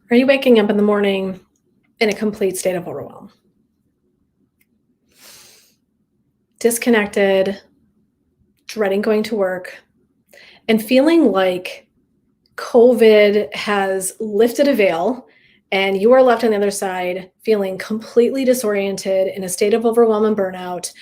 Are you waking up in the morning in a complete state of overwhelm? Disconnected, dreading going to work, and feeling like COVID has lifted a veil and you are left on the other side feeling completely disoriented in a state of overwhelm and burnout,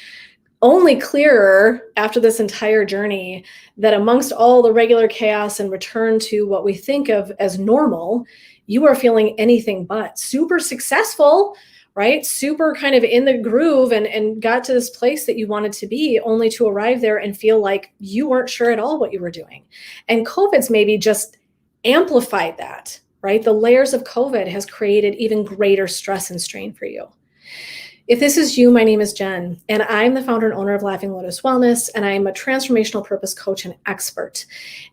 only clearer after this entire journey that amongst all the regular chaos and return to what we think of as normal, you are feeling anything but super successful, right? Super kind of in the groove and got to this place that you wanted to be, only to arrive there and feel like you weren't sure at all what you were doing. And COVID's maybe just amplified that, right? The layers of COVID has created even greater stress and strain for you. If this is you, my name is Jen, and I'm the founder and owner of Laughing Lotus Wellness, and I'm a transformational purpose coach and expert.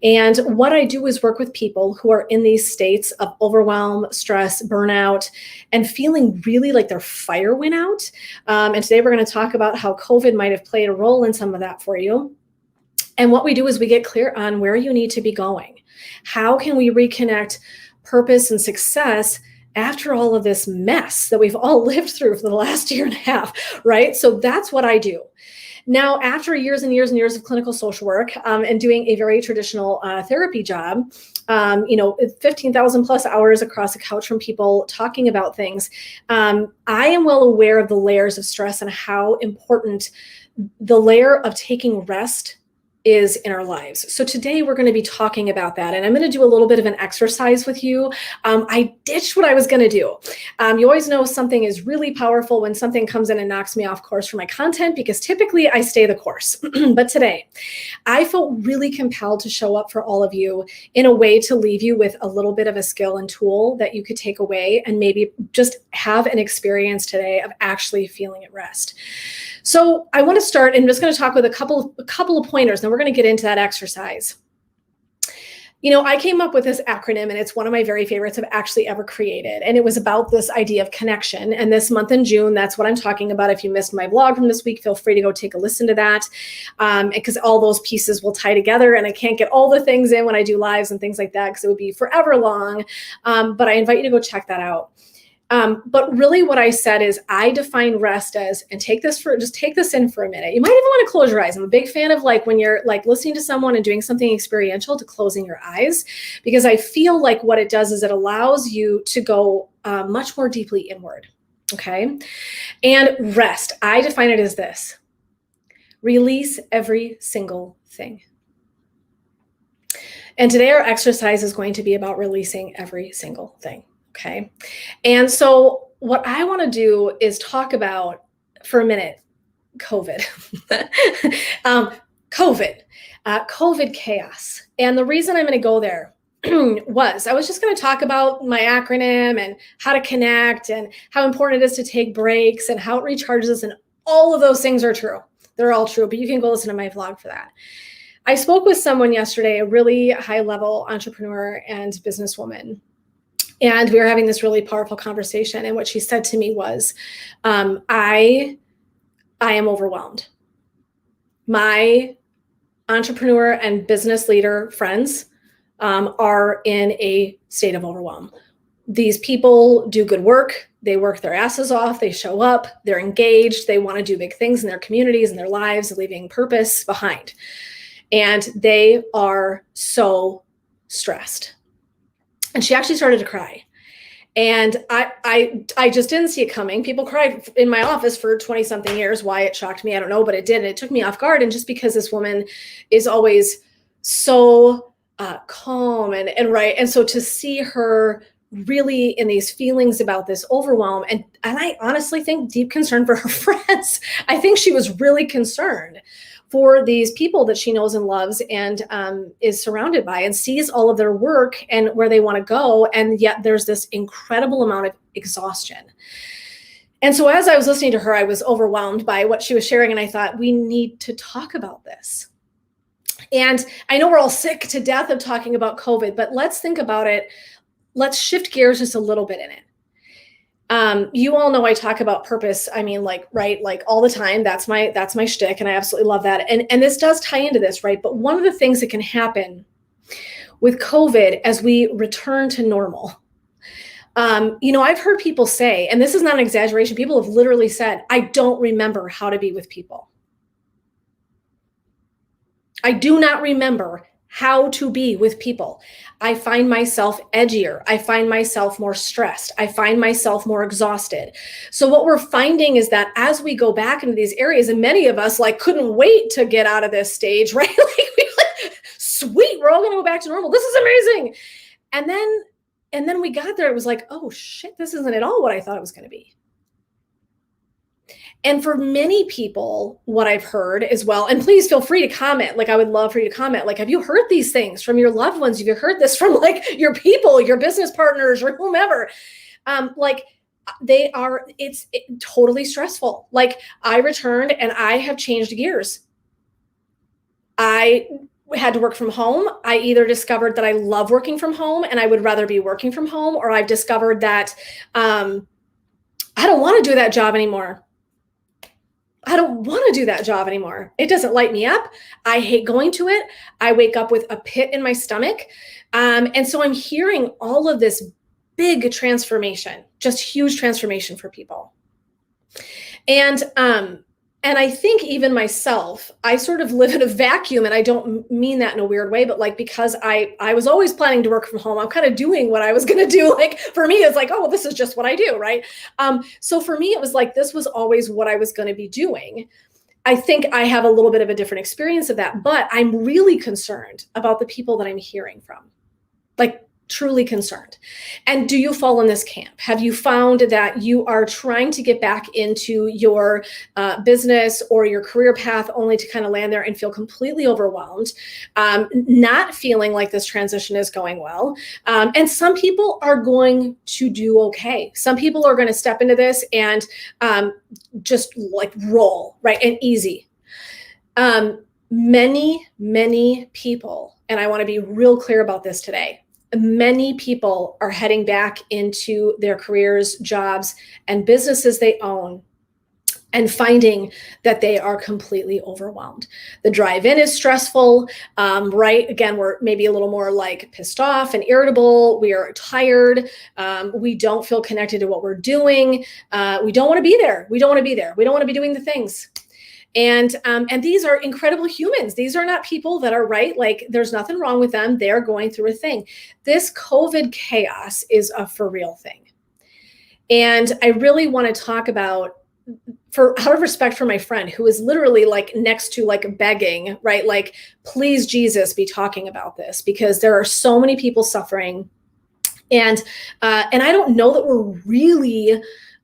And what I do is work with people who are in these states of overwhelm, stress, burnout, and feeling really like their fire went out. And today we're going to talk about how COVID might have played a role in some of that for you. And what we do is we get clear on where you need to be going. How can we reconnect purpose and success after all of this mess that we've all lived through for the last year and a half, right? So that's what I do. Now, after years and years and years of clinical social work and doing a very traditional therapy job, 15,000 plus hours across the couch from people talking about things, I am well aware of the layers of stress and how important the layer of taking rest is in our lives. So today we're going to be talking about that, and I'm going to do a little bit of an exercise with you. I ditched what I was going to do. You always know something is really powerful when something comes in and knocks me off course for my content, because typically I stay the course. But today I felt really compelled to show up for all of you in a way to leave you with a little bit of a skill and tool that you could take away and maybe just have an experience today of actually feeling at rest. So I want to start, and I'm just going to talk with a couple of pointers, then we're going to get into that exercise. I came up with this acronym, and it's one of my very favorites I've actually ever created. And it was about this idea of connection. And this month in June, that's what I'm talking about. If you missed my vlog from this week, feel free to go take a listen to that, because all those pieces will tie together. And I can't get all the things in when I do lives and things like that, because it would be forever long. But I invite you to go check that out. But really what I said is I define rest as, and just take this in for a minute. You might even want to close your eyes. I'm a big fan of when you're listening to someone and doing something experiential, to closing your eyes, because I feel like what it does is it allows you to go much more deeply inward. Okay. And rest, I define it as this: release every single thing. And today our exercise is going to be about releasing every single thing. Okay. And so what I want to do is talk about for a minute, COVID, COVID chaos. And the reason I'm going to go there was I was just going to talk about my acronym and how to connect and how important it is to take breaks and how it recharges us. And all of those things are true. They're all true, but you can go listen to my vlog for that. I spoke with someone yesterday, a really high level entrepreneur and businesswoman. And we were having this really powerful conversation. And what she said to me was, I am overwhelmed. My entrepreneur and business leader friends are in a state of overwhelm. These people do good work. They work their asses off. They show up. They're engaged. They want to do big things in their communities and their lives, leaving purpose behind. And they are so stressed. And she actually started to cry. And I just didn't see it coming. People cried in my office for 20 something years. Why it shocked me, I don't know, but it did. And it took me off guard. And just because this woman is always so calm and right. And so to see her really in these feelings about this overwhelm, and I honestly think deep concern for her friends. I think she was really concerned for these people that she knows and loves and is surrounded by, and sees all of their work and where they want to go. And yet there's this incredible amount of exhaustion. And so as I was listening to her, I was overwhelmed by what she was sharing. And I thought, we need to talk about this. And I know we're all sick to death of talking about COVID, but let's think about it. Let's shift gears just a little bit in it. You all know I talk about purpose. I mean, like all the time. That's my shtick, and I absolutely love that. And this does tie into this, right? But one of the things that can happen with COVID as we return to normal I've heard people say, and this is not an exaggeration, people have literally said, I don't remember how to be with people. I do not remember how to be with people. I find myself edgier. I find myself more stressed. I find myself more exhausted. So what we're finding is that as we go back into these areas, and many of us like couldn't wait to get out of this stage, right? Sweet, we're all going to go back to normal. This is amazing. And then we got there. It was like, oh shit, this isn't at all what I thought it was going to be. And for many people, what I've heard as well, and please feel free to comment. Like, I would love for you to comment. Like, have you heard these things from your loved ones? Have you heard this from like your people, your business partners, or whomever? It's totally stressful. Like, I returned and I have changed gears. I had to work from home. I either discovered that I love working from home and I would rather be working from home, or I've discovered that I don't want to do that job anymore. I don't want to do that job anymore. It doesn't light me up. I hate going to it. I wake up with a pit in my stomach. And so I'm hearing all of this big transformation, just huge transformation for people. And I think even myself, I sort of live in a vacuum, and I don't mean that in a weird way, but like, because I was always planning to work from home, I'm kind of doing what I was going to do. Like, for me, it's like, oh, well, this is just what I do. Right. So for me, it was like, this was always what I was going to be doing. I think I have a little bit of a different experience of that, but I'm really concerned about the people that I'm hearing from, like, truly concerned. And do you fall in this camp? Have you found that you are trying to get back into your business or your career path only to kind of land there and feel completely overwhelmed, not feeling like this transition is going well? And some people are going to do okay. Some people are going to step into this and just like roll, right? And easy. Many people, and I want to be real clear about this today, many people are heading back into their careers, jobs, and businesses they own and finding that they are completely overwhelmed. The drive in is stressful, right? Again, we're maybe a little more like pissed off and irritable. We are tired. We don't feel connected to what we're doing. We don't want to be there. We don't want to be there. We don't want to be doing the things. And these are incredible humans. These are not people that are right. Like, there's nothing wrong with them. They're going through a thing. This COVID chaos is a for real thing. And I really want to talk about, out of respect for my friend who is literally like next to like begging, right? Like, please, Jesus, be talking about this, because there are so many people suffering. And I don't know that we're really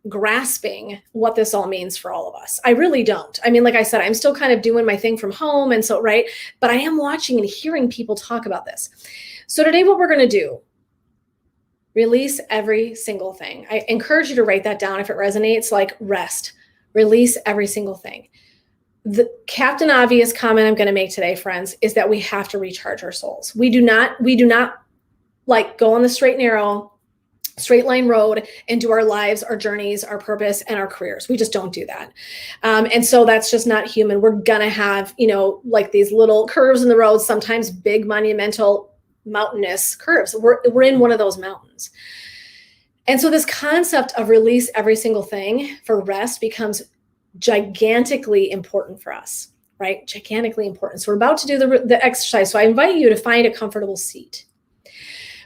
grasping what this all means for all of us. I really don't. I mean, like I said, I'm still kind of doing my thing from home. And so, right. But I am watching and hearing people talk about this. So today, what we're going to do, release every single thing. I encourage you to write that down if it resonates, like rest, release every single thing. The Captain Obvious comment I'm going to make today, friends, is that we have to recharge our souls. We do not like go on the straight line road into our lives, our journeys, our purpose, and our careers. We just don't do that. And so that's just not human. We're going to have, like these little curves in the road, sometimes big, monumental, mountainous curves. We're in one of those mountains. And so this concept of release every single thing for rest becomes gigantically important for us, right? Gigantically important. So we're about to do the exercise. So I invite you to find a comfortable seat.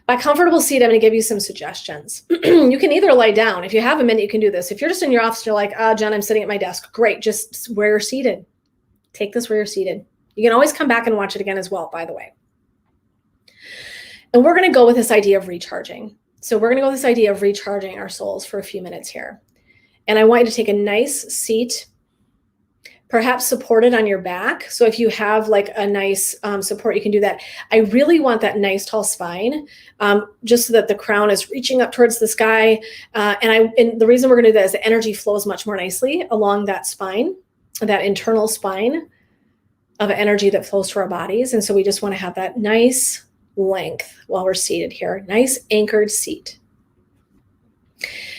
By comfortable seat, I'm going to give you some suggestions. You can either lie down. If you have a minute, you can do this. If you're just in your office, and you're like, Jen, I'm sitting at my desk. Great. Just where you're seated. Take this where you're seated. You can always come back and watch it again as well, by the way. And we're going to go with this idea of recharging. So we're going to go with this idea of recharging our souls for a few minutes here. And I want you to take a nice seat, perhaps supported on your back. So if you have like a nice support, you can do that. I really want that nice tall spine, just so that the crown is reaching up towards the sky. And the reason we're going to do that is the energy flows much more nicely along that spine, that internal spine of energy that flows to our bodies. And so we just want to have that nice length while we're seated here. Nice anchored seat.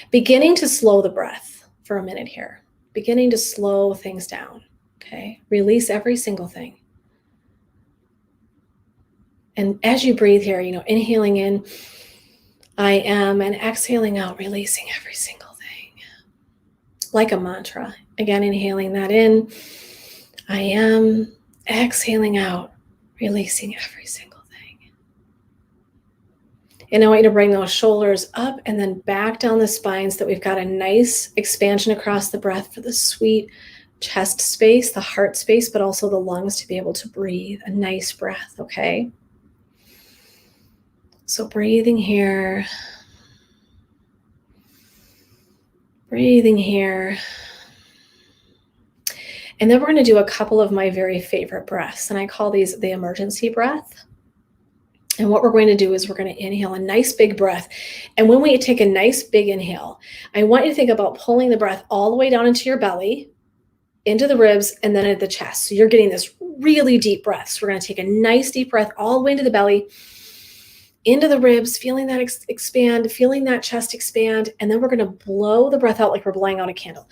Beginning to slow the breath for a minute here. Beginning to slow things down, okay? Release every single thing. And as you breathe here, inhaling in, I am, and exhaling out, releasing every single thing. Like a mantra. Again, inhaling that in. I am. Exhaling out, releasing every single thing. And I want you to bring those shoulders up and then back down the spine so that we've got a nice expansion across the breath for the sweet chest space, the heart space, but also the lungs to be able to breathe. A nice breath, okay? So breathing here. Breathing here. And then we're going to do a couple of my very favorite breaths, and I call these the emergency breath. And what we're going to do is we're going to inhale a nice big breath. And when we take a nice big inhale, I want you to think about pulling the breath all the way down into your belly, into the ribs, and then into the chest. So you're getting this really deep breath. So we're going to take a nice deep breath all the way into the belly, into the ribs, feeling that expand, feeling that chest expand. And then we're going to blow the breath out like we're blowing out a candle.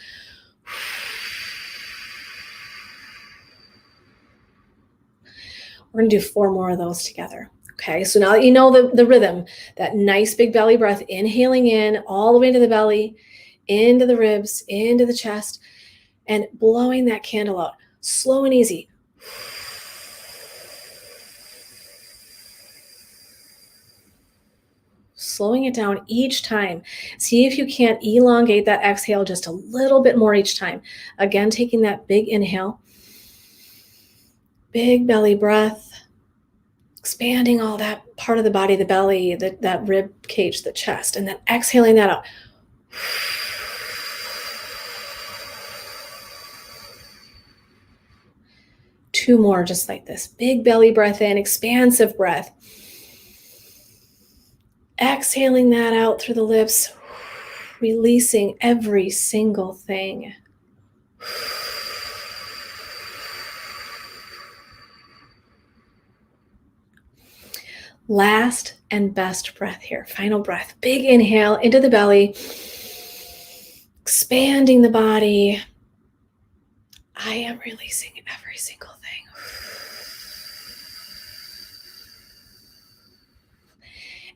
We're going to do 4 more of those together. Okay, so now that you know the rhythm, that nice big belly breath, inhaling in all the way into the belly, into the ribs, into the chest, and blowing that candle out, slow and easy. Slowing it down each time. See if you can't elongate that exhale just a little bit more each time. Again, taking that big inhale, big belly breath, expanding all that part of the body, the belly, that rib cage, the chest, and then exhaling that out. Two more just like this. Big belly breath in, expansive breath. Exhaling that out through the lips, releasing every single thing. Last and best breath here. Final breath. Big inhale into the belly, expanding the body. I am releasing every single thing.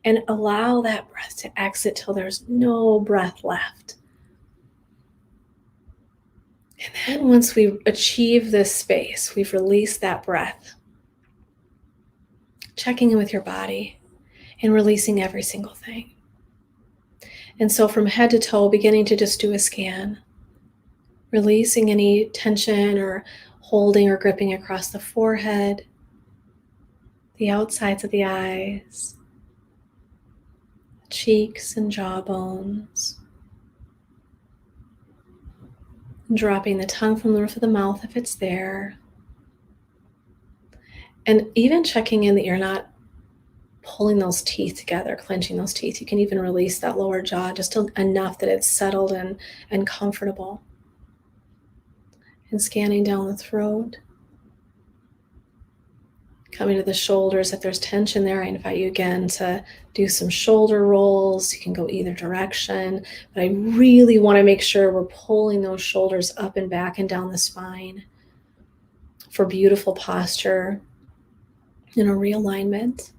And allow that breath to exit till there's no breath left. And then once we achieve this space, we've released that breath, checking in with your body and releasing every single thing. And so from head to toe, beginning to just do a scan, releasing any tension or holding or gripping across the forehead, the outsides of the eyes, cheeks and jawbones. Dropping the tongue from the roof of the mouth if it's there. And even checking in that you're not pulling those teeth together, clenching those teeth. You can even release that lower jaw just enough that it's settled and comfortable. And scanning down the throat. Coming to the shoulders. If there's tension there, I invite you again to do some shoulder rolls. You can go either direction. But I really want to make sure we're pulling those shoulders up and back and down the spine for beautiful posture and a realignment.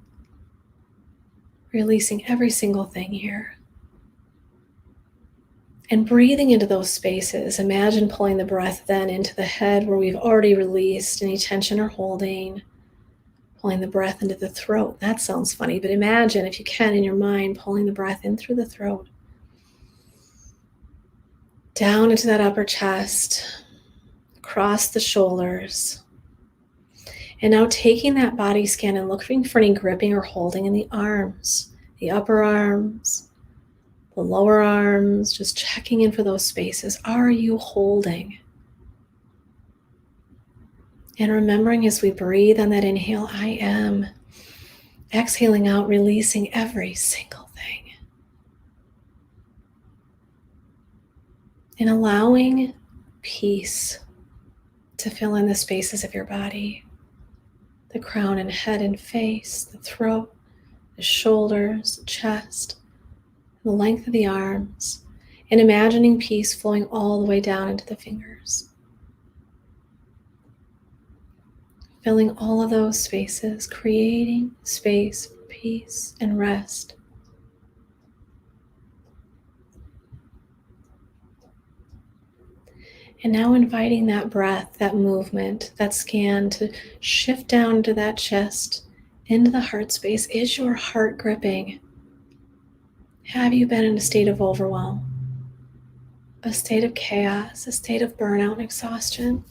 Releasing every single thing here. And breathing into those spaces. Imagine pulling the breath then into the head where we've already released any tension or holding. Pulling the breath into the throat. That sounds funny, but imagine if you can in your mind, pulling the breath in through the throat. Down into that upper chest, across the shoulders. And now taking that body scan and looking for any gripping or holding in the arms, the upper arms, the lower arms, just checking in for those spaces. Are you holding? And remembering as we breathe on that inhale, I am. Exhaling out, releasing every single thing. And allowing peace to fill in the spaces of your body. The crown and head and face, the throat, the shoulders, the chest, the length of the arms, and imagining peace flowing all the way down into the fingers. Filling all of those spaces, creating space for peace and rest. And now inviting that breath, that movement, that scan to shift down to that chest, into the heart space. Is your heart gripping? Have you been in a state of overwhelm, a state of chaos, a state of burnout and exhaustion?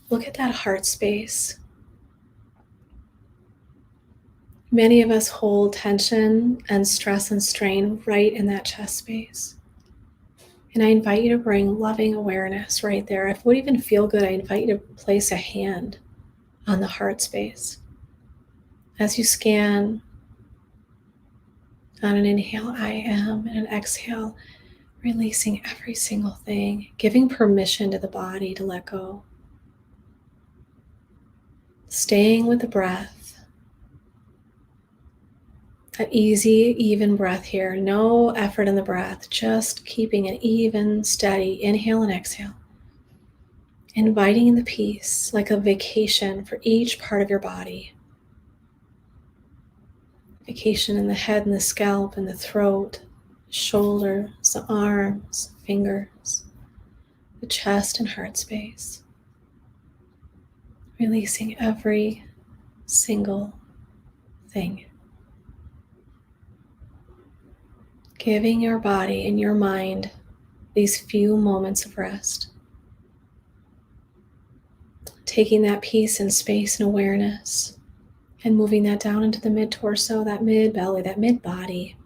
Look at that heart space. Many of us hold tension and stress and strain right in that chest space. And I invite you to bring loving awareness right there. If it would even feel good, I invite you to place a hand on the heart space. As you scan on an inhale, I am, and an exhale, releasing every single thing, giving permission to the body to let go. Staying with the breath. That easy, even breath here. No effort in the breath, just keeping an even, steady inhale and exhale. Inviting in the peace, like a vacation for each part of your body. Vacation in the head and the scalp and the throat, shoulders, the arms, fingers, the chest and heart space. Releasing every single thing. Giving your body and your mind these few moments of rest. Taking that peace and space and awareness and moving that down into the mid-torso, that mid-belly, that mid-body.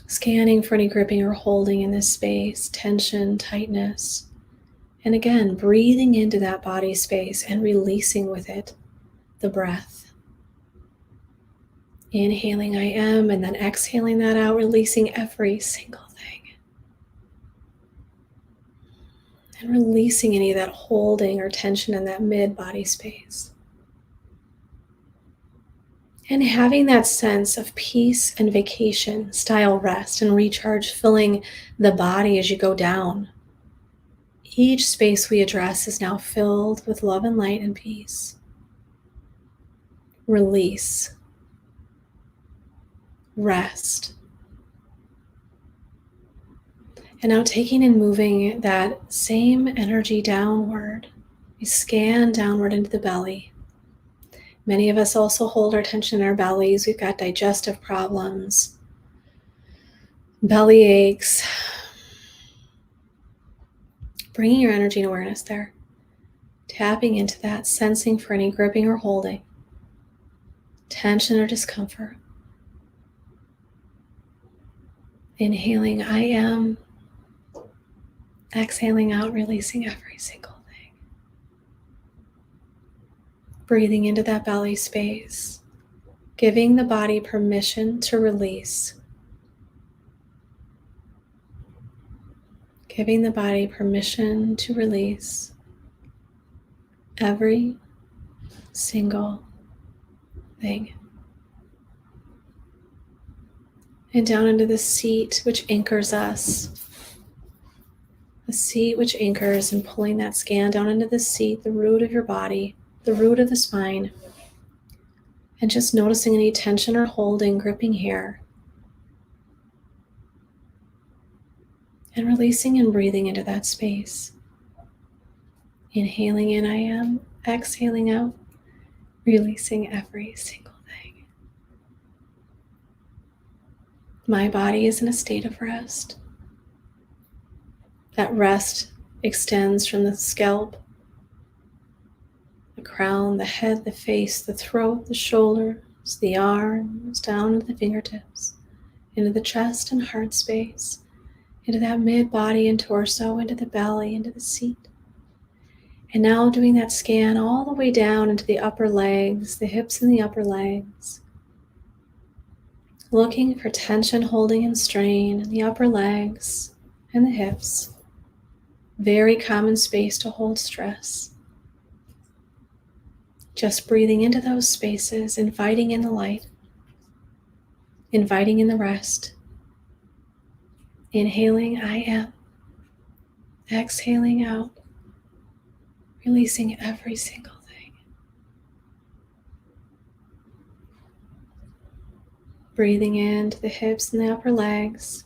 Scanning for any gripping or holding in this space, tension, tightness. And again, breathing into that body space and releasing with it the breath. Inhaling, I am, and then exhaling that out, releasing every single thing. And releasing any of that holding or tension in that mid-body space. And having that sense of peace and vacation, style rest and recharge, filling the body as you go down. Each space we address is now filled with love and light and peace. Release. Rest. And now taking and moving that same energy downward. We scan downward into the belly. Many of us also hold our tension in our bellies. We've got digestive problems, belly aches. Bringing your energy and awareness there. Tapping into that, sensing for any gripping or holding, tension or discomfort. Inhaling, I am. Exhaling out, releasing every single thing. Breathing into that belly space, giving the body permission to release. Giving the body permission to release every single thing. And down into the seat which anchors us. The seat which anchors, and pulling that scan down into the seat, the root of your body, the root of the spine. And just noticing any tension or holding, gripping here. And releasing and breathing into that space. Inhaling in, I am. Exhaling out, releasing every single thing. My body is in a state of rest. That rest extends from the scalp, the crown, the head, the face, the throat, the shoulders, the arms, down to the fingertips, into the chest and heart space, into that mid-body and torso, into the belly, into the seat. And now doing that scan all the way down into the upper legs, the hips and the upper legs. Looking for tension, holding, and strain in the upper legs and the hips. Very common space to hold stress. Just breathing into those spaces, inviting in the light, inviting in the rest. Inhaling, I am. Exhaling out, releasing every single thing. Breathing into the hips and the upper legs.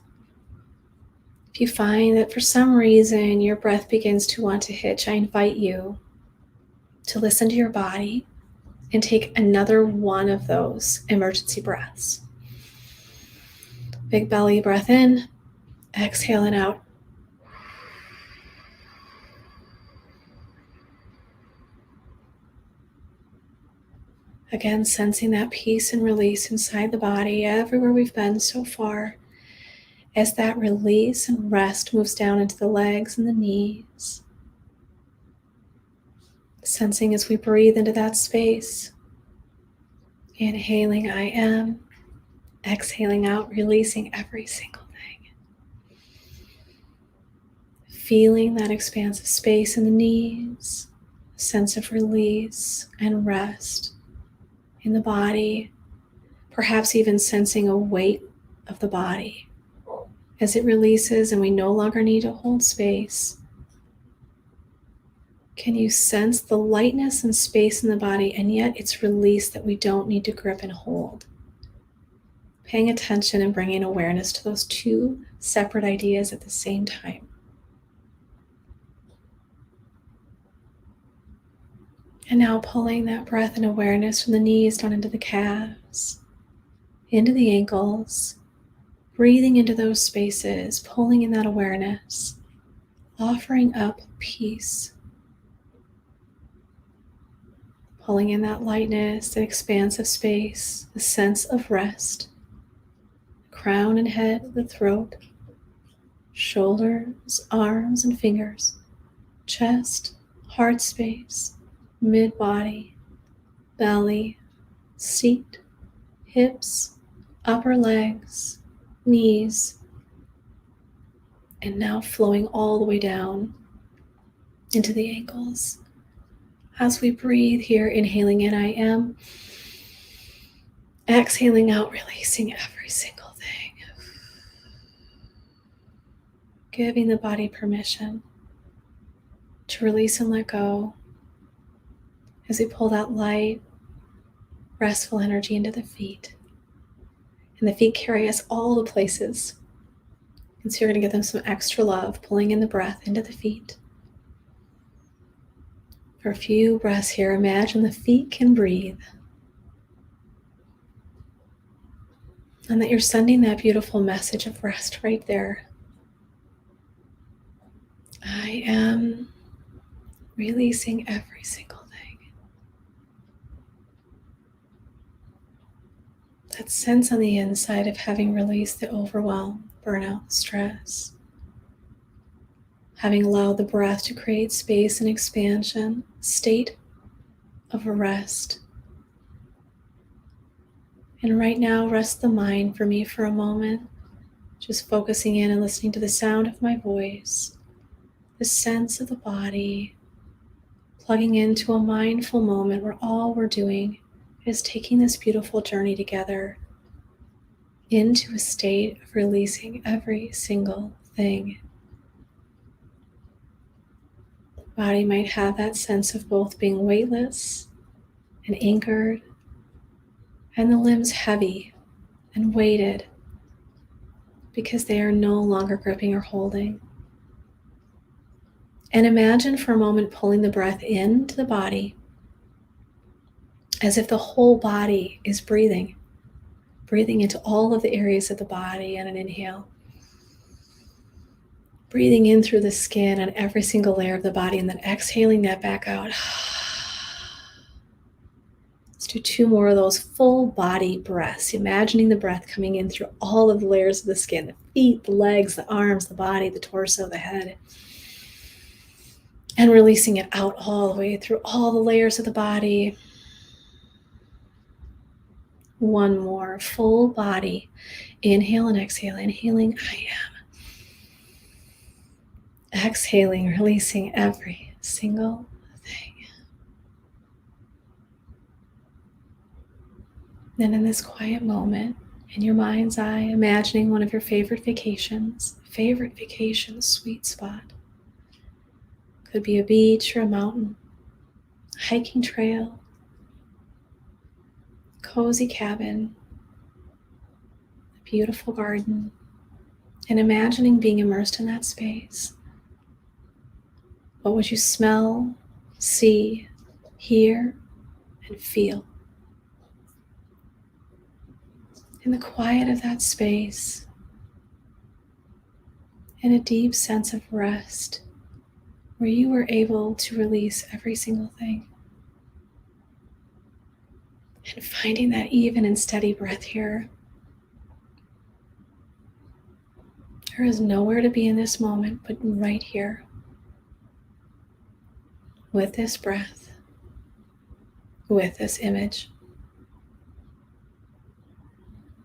If you find that for some reason your breath begins to want to hitch, I invite you to listen to your body and take another one of those emergency breaths. Big belly breath in, exhale it out. Again, sensing that peace and release inside the body, everywhere we've been so far, as that release and rest moves down into the legs and the knees. Sensing as we breathe into that space, inhaling, I am, exhaling out, releasing every single thing. Feeling that expansive space in the knees, a sense of release and rest in the body, perhaps even sensing a weight of the body as it releases and we no longer need to hold space. Can you sense the lightness and space in the body, and yet it's release that we don't need to grip and hold? Paying attention and bringing awareness to those two separate ideas at the same time. And now pulling that breath and awareness from the knees down into the calves, into the ankles, breathing into those spaces, pulling in that awareness, offering up peace, pulling in that lightness, that expansive space, the sense of rest, crown and head, the throat, shoulders, arms and fingers, chest, heart space, mid-body, belly, seat, hips, upper legs, knees, and now flowing all the way down into the ankles. As we breathe here, inhaling in, I am, exhaling out, releasing every single thing, giving the body permission to release and let go as we pull that light, restful energy into the feet. And the feet carry us all the places. And so you're going to give them some extra love, pulling in the breath into the feet. For a few breaths here, imagine the feet can breathe. And that you're sending that beautiful message of rest right there. I am releasing every single thing. That sense on the inside of having released the overwhelm, burnout, stress. Having allowed the breath to create space and expansion, state of rest. And right now, rest the mind for me for a moment, just focusing in and listening to the sound of my voice, the sense of the body, plugging into a mindful moment where all we're doing is taking this beautiful journey together into a state of releasing every single thing. The body might have that sense of both being weightless and anchored, and the limbs heavy and weighted because they are no longer gripping or holding. And imagine for a moment pulling the breath into the body as if the whole body is breathing into all of the areas of the body on an inhale. Breathing in through the skin on every single layer of the body, and then exhaling that back out. Let's do 2 more of those full body breaths, imagining the breath coming in through all of the layers of the skin, the feet, the legs, the arms, the body, the torso, the head. And releasing it out all the way through all the layers of the body. 1 more, full body. Inhale and exhale. Inhaling, I am. Exhaling, releasing every single thing. Then in this quiet moment, in your mind's eye, imagining one of your favorite vacations, sweet spot. Could be a beach or a mountain, a hiking trail, cozy cabin, a beautiful garden, and imagining being immersed in that space. What would you smell, see, hear, and feel? In the quiet of that space, in a deep sense of rest, where you were able to release every single thing. And finding that even and steady breath here. There is nowhere to be in this moment but right here, with this breath, with this image.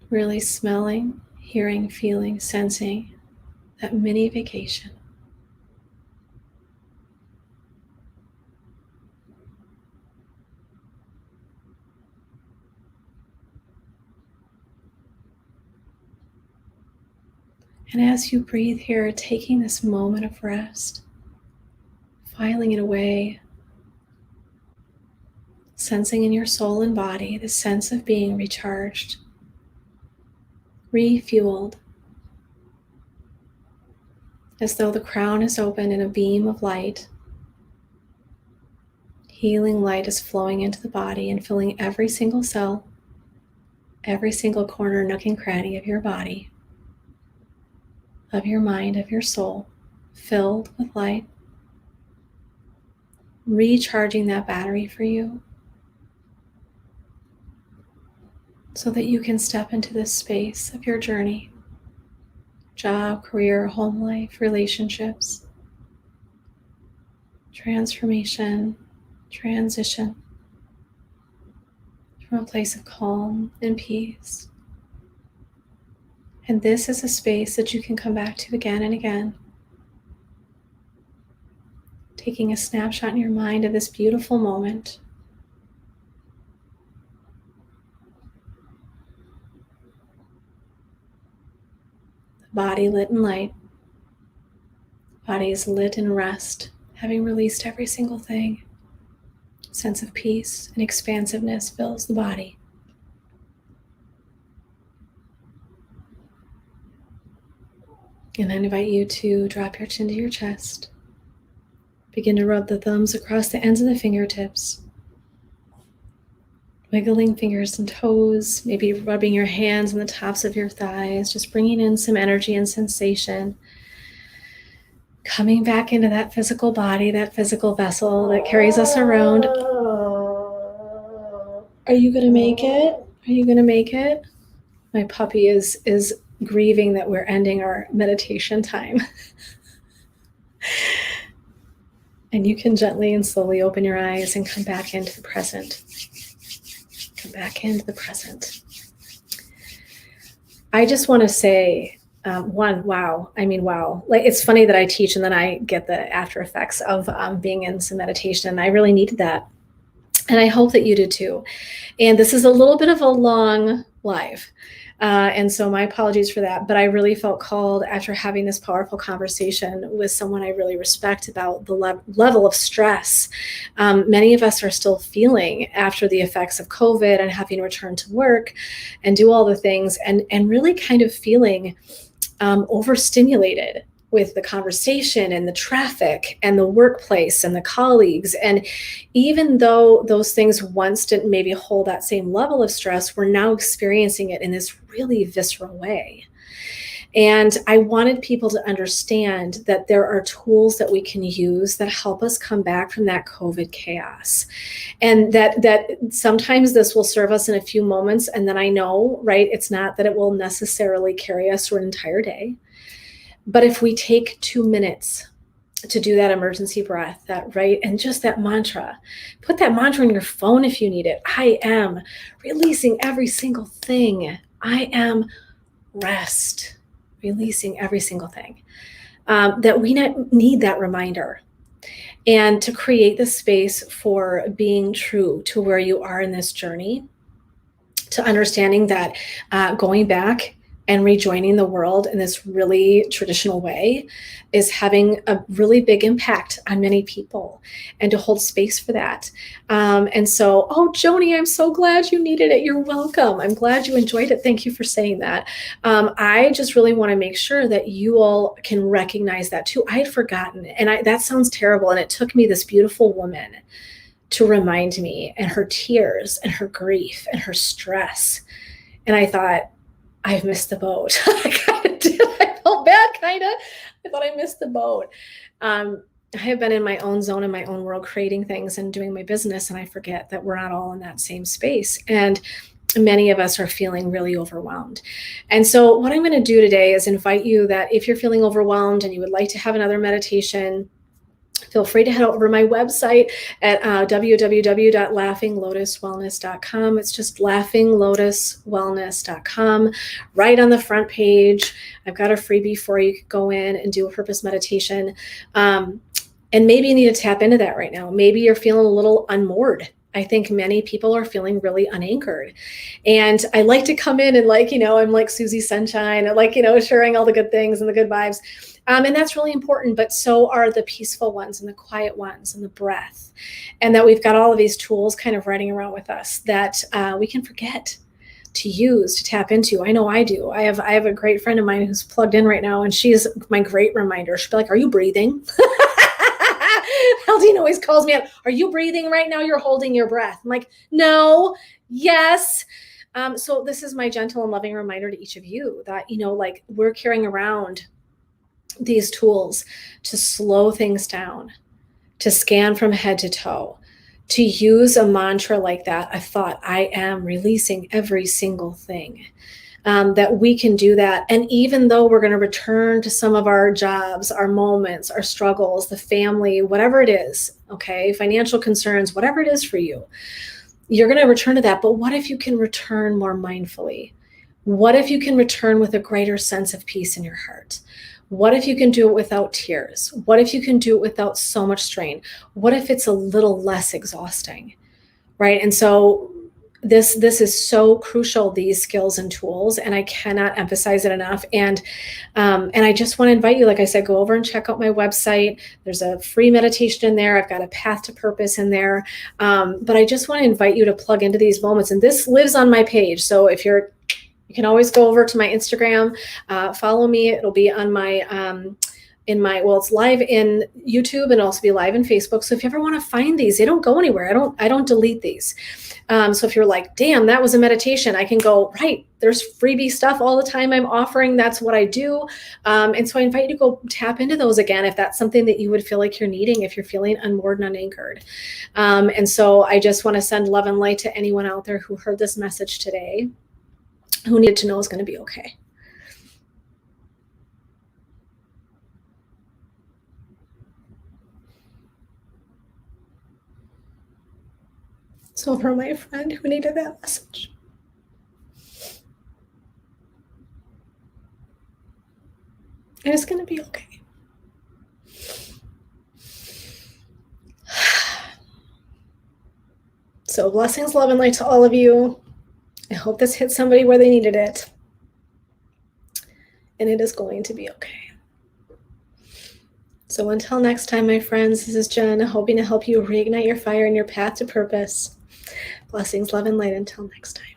Really smelling, hearing, feeling, sensing that mini vacation. And as you breathe here, taking this moment of rest, filing it away, sensing in your soul and body the sense of being recharged, refueled, as though the crown is open and a beam of light, healing light is flowing into the body and filling every single cell, every single corner, nook, and cranny of your body, of your mind, of your soul, filled with light, recharging that battery for you so that you can step into this space of your journey, job, career, home life, relationships, transformation, transition from a place of calm and peace. And this is a space that you can come back to again and again, taking a snapshot in your mind of this beautiful moment. The body lit in light, body is lit in rest, having released every single thing. Sense of peace and expansiveness fills the body. And I invite you to drop your chin to your chest. Begin to rub the thumbs across the ends of the fingertips. Wiggling fingers and toes, maybe rubbing your hands on the tops of your thighs, just bringing in some energy and sensation. Coming back into that physical body, that physical vessel that carries us around. Are you going to make it? Are you going to make it? My puppy is grieving that we're ending our meditation time. And you can gently and slowly open your eyes and come back into the present. Come back into the present. I just want to say, wow. Like, it's funny that I teach and then I get the after effects of being in some meditation. I really needed that. And I hope that you do too. And this is a little bit of a long live. And so my apologies for that, but I really felt called after having this powerful conversation with someone I really respect about the level of stress many of us are still feeling after the effects of COVID and having returned to work and do all the things and really kind of feeling overstimulated with the conversation and the traffic and the workplace and the colleagues. And even though those things once didn't maybe hold that same level of stress, we're now experiencing it in this really visceral way. And I wanted people to understand that there are tools that we can use that help us come back from that COVID chaos. And that sometimes this will serve us in a few moments. And then I know, right, it's not that it will necessarily carry us through an entire day. But if we take 2 minutes to do that emergency breath, that right, and just that mantra, put that mantra in your phone if you need it. I am releasing every single thing. I am rest, releasing every single thing. That we need that reminder. And to create the space for being true to where you are in this journey, to understanding that going back and rejoining the world in this really traditional way is having a really big impact on many people, and to hold space for that. And so, oh, Joni, I'm so glad you needed it. You're welcome. I'm glad you enjoyed it. Thank you for saying that. I just really want to make sure that you all can recognize that too. I had forgotten, and that sounds terrible. And it took me this beautiful woman to remind me, and her tears and her grief and her stress. And I thought, I've missed the boat. I kind of did. I felt bad, kind of. I thought I missed the boat. I have been in my own zone, in my own world, creating things and doing my business, and I forget that we're not all in that same space. And many of us are feeling really overwhelmed. And so what I'm going to do today is invite you that if you're feeling overwhelmed and you would like to have another meditation, feel free to head over to my website at www.laughinglotuswellness.com. It's just laughinglotuswellness.com. Right on the front page, I've got a freebie for you. You can go in and do a purpose meditation. And maybe you need to tap into that right now. Maybe you're feeling a little unmoored. I think many people are feeling really unanchored. And I like to come in and I'm like Susie Sunshine, and sharing all the good things and the good vibes. And that's really important, but so are the peaceful ones and the quiet ones and the breath. And that we've got all of these tools kind of riding around with us that we can forget to use, to tap into. I know I do. I have a great friend of mine who's plugged in right now, and she's my great reminder. She'll be like, "Are you breathing?" Aldine always calls me up. "Are you breathing right now? You're holding your breath." I'm like, "No, yes." So this is my gentle and loving reminder to each of you that, we're carrying around these tools to slow things down, to scan from head to toe, to use a mantra like that, a thought, I am releasing every single thing. That we can do that. And even though we're going to return to some of our jobs, our moments, our struggles, the family, whatever it is, okay, financial concerns, whatever it is for you, you're going to return to that. But what if you can return more mindfully? What if you can return with a greater sense of peace in your heart? What if you can do it without tears? What if you can do it without so much strain? What if it's a little less exhausting, right? And so this is so crucial, these skills and tools, and I cannot emphasize it enough. And I just want to invite you, like I said, go over and check out my website. There's a free meditation in there. I've got a path to purpose in there. But I just want to invite you to plug into these moments. And this lives on my page. So if you can always go over to my Instagram, follow me. It'll be on my it's live in YouTube and also be live in Facebook. So if you ever want to find these, they don't go anywhere. I don't delete these. So if you're like, damn, that was a meditation, I can go, right, there's freebie stuff all the time I'm offering. That's what I do. And so I invite you to go tap into those again, if that's something that you would feel like you're needing, if you're feeling unmoored and unanchored. And so I just want to send love and light to anyone out there who heard this message today, who needed to know is going to be okay. So for my friend who needed that message, and it's going to be okay. So blessings, love, and light to all of you. I hope this hit somebody where they needed it. And it is going to be okay. So until next time, my friends, this is Jen, hoping to help you reignite your fire and your path to purpose. Blessings, love, and light until next time.